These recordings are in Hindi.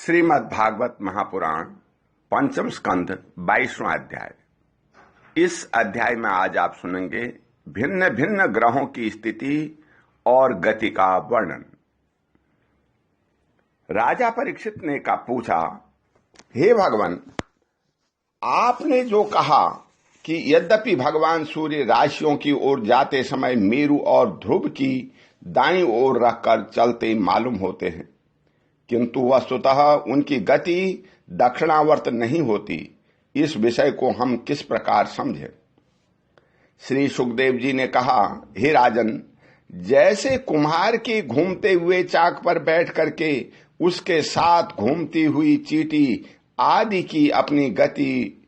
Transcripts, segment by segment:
श्रीमद् भागवत महापुराण पंचम स्कंध 22वां अध्याय। इस अध्याय में आज आप सुनेंगे भिन्न भिन्न ग्रहों की स्थिति और गति का वर्णन। राजा परीक्षित ने पूछा, हे भगवान, आपने जो कहा कि यद्यपि भगवान सूर्य राशियों की ओर जाते समय मेरु और ध्रुव की दाईं ओर रखकर चलते मालूम होते हैं, किंतु वस्तुतः उनकी गति दक्षिणावर्त नहीं होती, इस विषय को हम किस प्रकार समझें? श्री सुखदेव जी ने कहा, हे राजन, जैसे कुम्हार की घूमते हुए चाक पर बैठ करके उसके साथ घूमती हुई चींटी आदि की अपनी गति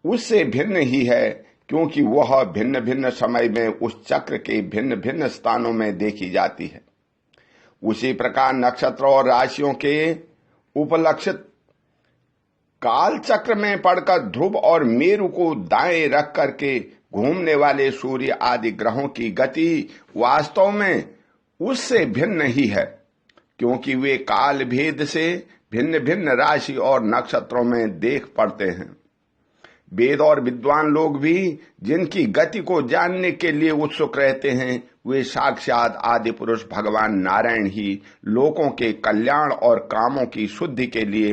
उससे भिन्न ही है, क्योंकि वह भिन्न भिन्न समय में उस चक्र के भिन्न भिन्न स्थानों में देखी जाती है। उसी प्रकार नक्षत्र और राशियों के उपलक्षित काल चक्र में पड़कर ध्रुव और मेरु को दाएं रख करके घूमने वाले सूर्य आदि ग्रहों की गति वास्तव में उससे भिन्न ही है, क्योंकि वे काल भेद से भिन्न भिन्न राशि और नक्षत्रों में देख पड़ते हैं। वेद और विद्वान लोग भी जिनकी गति को जानने के लिए उत्सुक रहते हैं, वे साक्षात आदि पुरुष भगवान नारायण ही लोगों के कल्याण और कामों की शुद्धि के लिए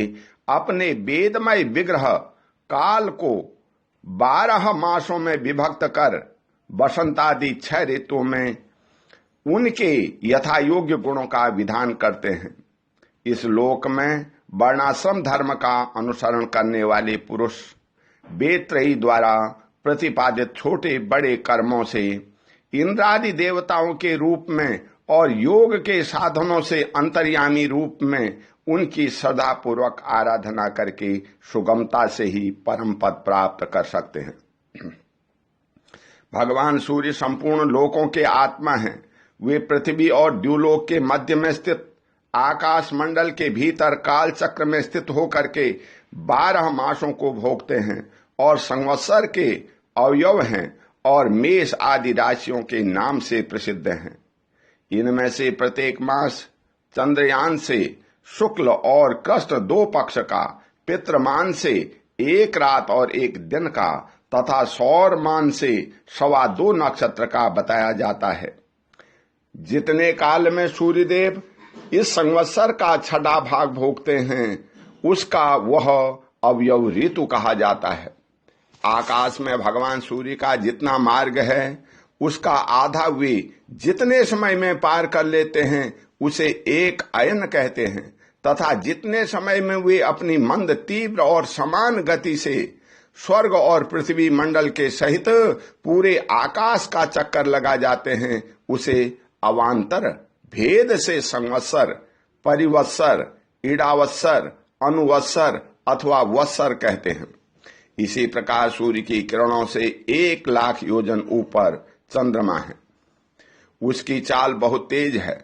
अपने वेदमय विग्रह काल को 12 मासों में विभक्त कर बसंत आदि 6 ऋतुओं में उनके यथायोग्य गुणों का विधान करते हैं। इस लोक में वर्णाश्रम धर्म का अनुसरण करने वाले पुरुष वेदत्रयी द्वारा प्रतिपादित छोटे बड़े कर्मों से इंद्रादि देवताओं के रूप में और योग के साधनों से अंतर्यामी रूप में उनकी सदा पूर्वक आराधना करके सुगमता से ही परम पद प्राप्त कर सकते हैं। भगवान सूर्य संपूर्ण लोकों के आत्मा हैं। वे पृथ्वी और द्युलोक के मध्य में स्थित आकाश मंडल के भीतर काल चक्र में स्थित होकर के 12 मासों को भोगते हैं और संवत्सर के अवयव हैं और मेष आदि राशियों के नाम से प्रसिद्ध हैं। इनमें से प्रत्येक मास चंद्रयान से शुक्ल और कृष्ण 2 पक्ष का, पितृमान से 1 रात और 1 दिन का तथा सौरमान से 2.25 नक्षत्र का बताया जाता है। जितने काल में सूर्यदेव इस संवत्सर का 6वां भाग भोगते हैं, उसका वह अवयव ऋतु कहा जाता है। आकाश में भगवान सूर्य का जितना मार्ग है, उसका आधा वे जितने समय में पार कर लेते हैं उसे 1 अयन कहते हैं, तथा जितने समय में वे अपनी मंद तीव्र और समान गति से स्वर्ग और पृथ्वी मंडल के सहित पूरे आकाश का चक्कर लगा जाते हैं, उसे अवांतर भेद से संवत्सर, परिवत्सर, ईडावत्सर, अनुवत्सर अथवा वत्सर कहते हैं। इसी प्रकार सूर्य की किरणों से 1 लाख योजन ऊपर चंद्रमा है। उसकी चाल बहुत तेज है,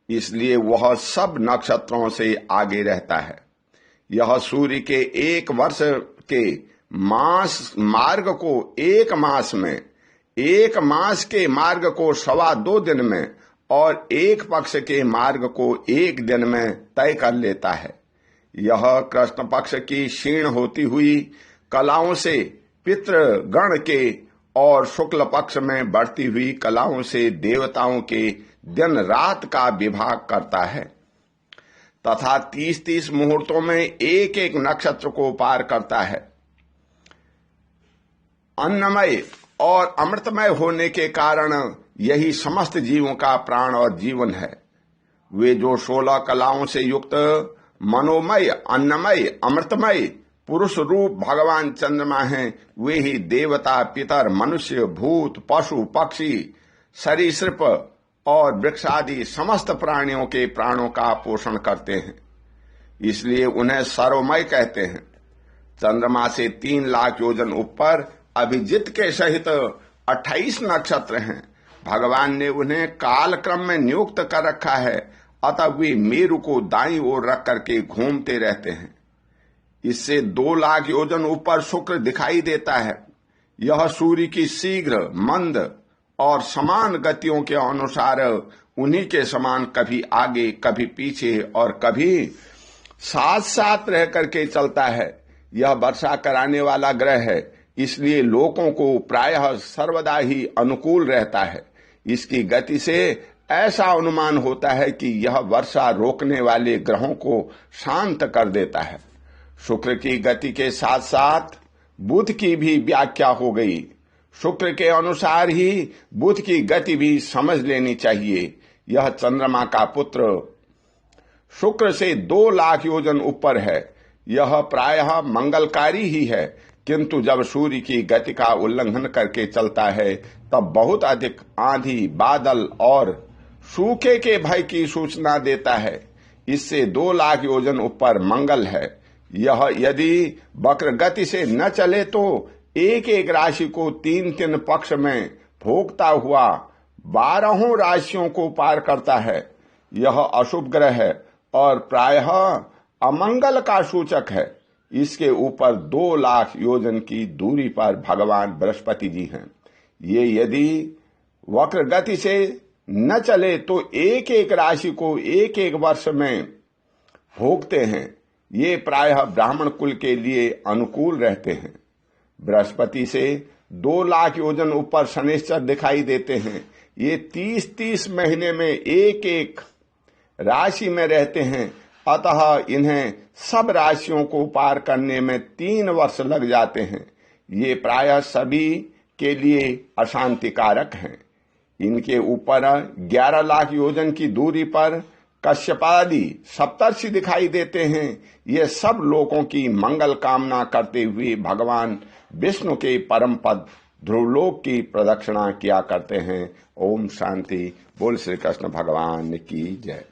इसलिए वह सब नक्षत्रों से आगे रहता है। यह सूर्य के 1 वर्ष के मास मार्ग को 1 मास में, 1 मास के मार्ग को 2.25 दिन में और 1 पक्ष के मार्ग को 1 दिन में तय कर लेता है। यह कृष्ण पक्ष की क्षीण होती हुई कलाओं से पितृगण के और शुक्ल पक्ष में बढ़ती हुई कलाओं से देवताओं के दिन रात का विभाग करता है, तथा 30-30 मुहूर्तों में 1-1 नक्षत्र को पार करता है। अन्नमय और अमृतमय होने के कारण यही समस्त जीवों का प्राण और जीवन है। वे जो 16 कलाओं से युक्त मनोमय, अन्नमय, अमृतमय पुरुष रूप भगवान चंद्रमा हैं, वे ही देवता, पितर, मनुष्य, भूत, पशु, पक्षी, सरीसृप और वृक्ष आदि समस्त प्राणियों के प्राणों का पोषण करते हैं, इसलिए उन्हें सर्वमय कहते हैं। चंद्रमा से 3 लाख योजन ऊपर अभिजित के सहित 28 नक्षत्र हैं। भगवान ने उन्हें काल क्रम में नियुक्त कर रखा है, अतः वे मेरु को दाईं ओर रख करके घूमते रहते हैं। इससे 2 लाख योजन ऊपर शुक्र दिखाई देता है। यह सूर्य की शीघ्र, मंद और समान गतियों के अनुसार उन्हीं के समान कभी आगे, कभी पीछे और कभी साथ साथ रह करके चलता है। यह वर्षा कराने वाला ग्रह है, इसलिए लोगों को प्रायः सर्वदा ही अनुकूल रहता है। इसकी गति से ऐसा अनुमान होता है कि यह वर्षा रोकने वाले ग्रहों को शांत कर देता है। शुक्र की गति के साथ साथ बुध की भी व्याख्या हो गई। शुक्र के अनुसार ही बुध की गति भी समझ लेनी चाहिए। यह चंद्रमा का पुत्र शुक्र से 2 लाख योजन ऊपर है। यह प्रायः मंगलकारी ही है, किंतु जब सूर्य की गति का उल्लंघन करके चलता है तब बहुत अधिक आंधी, बादल और सूखे के भय की सूचना देता है। इससे 2 लाख योजन ऊपर मंगल है। यह यदि वक्र गति से न चले तो एक एक राशि को 3 पक्ष में भोगता हुआ 12 राशियों को पार करता है। यह अशुभ ग्रह है और प्रायः अमंगल का सूचक है। इसके ऊपर 2 लाख योजन की दूरी पर भगवान बृहस्पति जी हैं। ये यदि वक्र गति से न चले तो एक एक राशि को एक एक वर्ष में भोगते हैं। ये प्रायः ब्राह्मण कुल के लिए अनुकूल रहते हैं। बृहस्पति से 2 लाख योजन ऊपर शनिश्चर दिखाई देते हैं। ये 30-30 महीने में एक एक राशि में रहते हैं, अतः इन्हें सब राशियों को पार करने में 3 वर्ष लग जाते हैं। ये प्रायः सभी के लिए अशांतिकारक हैं। इनके ऊपर 11 लाख योजन की दूरी पर कश्यपादि सप्तर्षि दिखाई देते हैं। ये सब लोगों की मंगल कामना करते हुए भगवान विष्णु के परम पद ध्रुवलोक की प्रदक्षिणा किया करते हैं। ओम शांति। बोल श्री कृष्ण भगवान की जय।